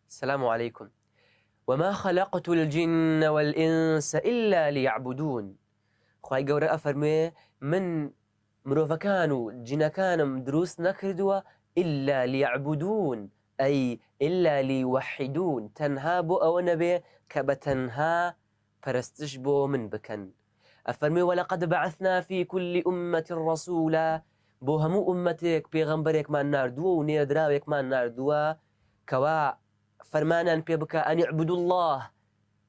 السلام عليكم. وما خلقت الجن والإنس إلا ليعبدون. خواهي قورا أفرمي من مروفكان جنكان دروس نكردوا إلا ليعبدون، أي إلا ليوحدون، تنها بو أو نبي كبتنها فرستش بو من بكن. أفرمي ولقد بعثنا في كل أمة رسولا، بو همو أمتك بيغمبرك ما ناردوا ونيردراوك ما ناردوا كوا فرمانا بيبكى أن يعبدوا الله،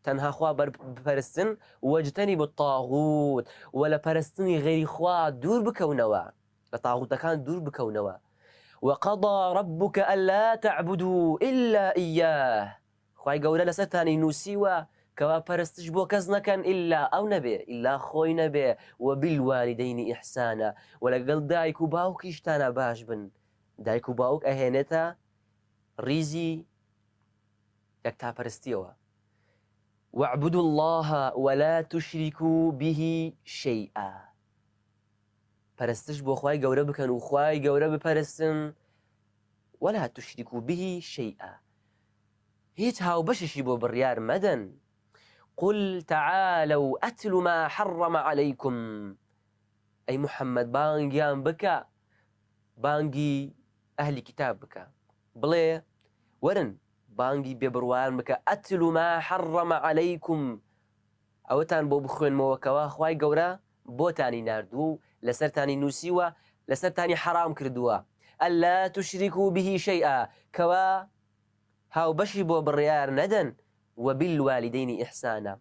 تنها خوا بپرستن واجتنبوا الطاغوت، ولا پرستنی غير خوا دور بكونوا، لطاغوت كان دور بكونوا. وقضى ربك ألا تعبدوا إلا إياه، خواهي قولا لسرتاني نوسيوا كوا پرستش بو كز نكن إلا أو نبي إلا خوي نبي. وبالوالدين إحسانا، ولا قل دايكو باوك يشتانا باش بن، دايكو باوك أهينتا ريزي يكتا پرستيوا. واعبدوا الله ولا تشركوا به شيئا، پرستش بو خواهی گوره بکن و خواهی گوره بپرستن. ولا تشركوا به شيئا، هيت هاو بششي بو بريار مدن. قل تعالوا أتل ما حرم عليكم، أي محمد بانجيان بكا بانجي أهل كتاب بكا بلي ورن بانجي ببروان بكا أتل ما حرم عليكم، ئەوەتان بۆ بخوێنمەوە خوای گەورە بۆتانی ناردووە و لەسەرتانی نووسیوە، لەسەرتانی حرام کردووە. ئەلا تشركوا به شيئا، کەوا هاوبەشی بۆ بڕیار نەدەن. وبالوالدين إحسانا،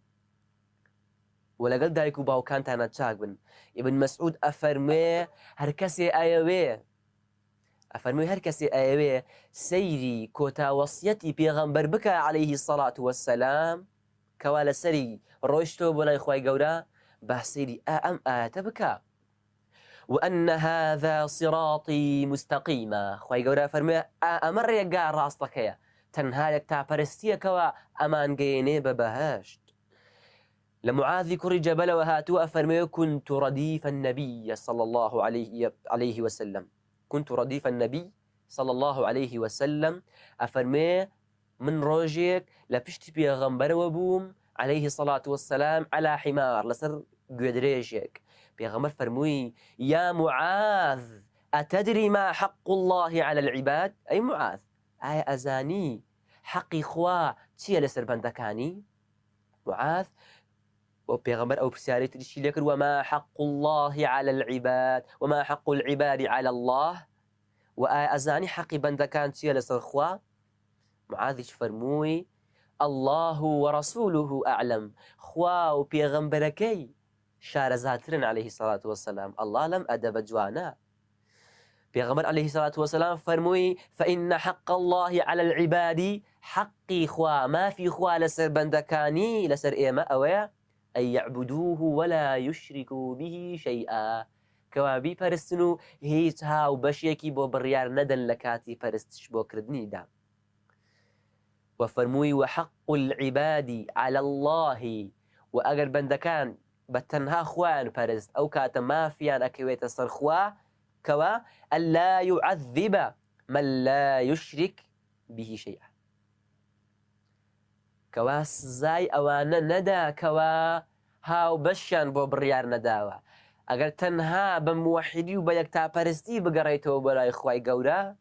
وەلەگەڵ دایک و باوکانتانە چاک بن. ابن مسعود ئەفەرمێ هەر کەسێ ئەیەوێ سەیری کۆتاوەسیەتی پێغەمبەر بکە عليه الصلاة والسلام، کەوا لەسەری ڕۆیشتەوە بۆ لای خوای گەورە، با سەیری ئەم ئاەتە بکە. وأن هذا صراطي مستقيما، خوای گەورە فەرمێ ئەمە ڕێگا ڕاستەکەیە، تەنها یەکتاپەرستیەکەوە ئەمان گەیەنێ بە بەهەشت. لمعاذ كري جبل وهاتوا أفرمي كنت رديف النبي صلى الله عليه وسلم، كنت رديف النبي صلى الله عليه وسلم أفرمي من روجيك لبشت بيغمبر وبوم عليه الصلاة والسلام على حمار لسر قدريشك. بيغمبر فرموي يا معاذ أتدري ما حق الله على العباد؟ أي معاذ آي أزاني حقي خوا تيا لسر بندكاني؟ معاذ وبيغمبر أو بسياري تريشي لك وما حق الله على العباد وما حق العباد على الله، وآي أزاني حقي بندكان تيا لسر خوا؟ معاذ فرموي الله ورسوله أعلم، خوا وبيغمبركي شارزاترن عليه الصلاة والسلام، الله لم أدب جوانا. بيغمبر عليه الصلاة والسلام فرموي فإن حق الله على العباد، حقي خوا ما في خوا لسر بندكاني لسر إيما أويا أن يعبدوه ولا يشركوا به شيئا، كوابي پرستنو هيت هاو بشيكي بو بريار ندن لكاتي پرستش بو كردني دا. وفرموي وحق العباد على الله، وأجر بندكان بتنها خوان پرست أو كات ما فيان أكويت صرخوا كوا ألا يعذب من لا يشرك به شيئا، كوا سزاي أوانا ندا كوا هاو بشان بو بريار نداوا. أجر تنها بموحدي وبيكتا پرستی بقريتو بلاي خواي قورا،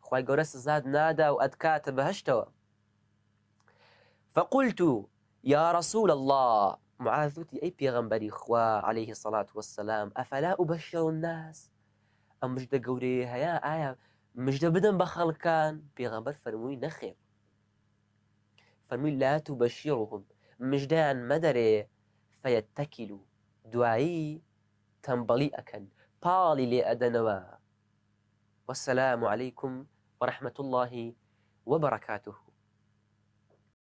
خواي قورا سزاد نادا وأدكات بهشتوا. فقلت يا رسول الله، معاذتي أي بيغمبري خوا عليه الصلاة والسلام أفلا أبشر الناس؟ أم مجد قوري هيا آية مجد بدن بخلقان؟ بيغمبر فرموي نخير، فرموي لا تبشرهم مجدان مدري فيتكلوا دعائي تنبلي أكن بالي لأدنوا. والسلام عليكم ورحمة الله وبركاته.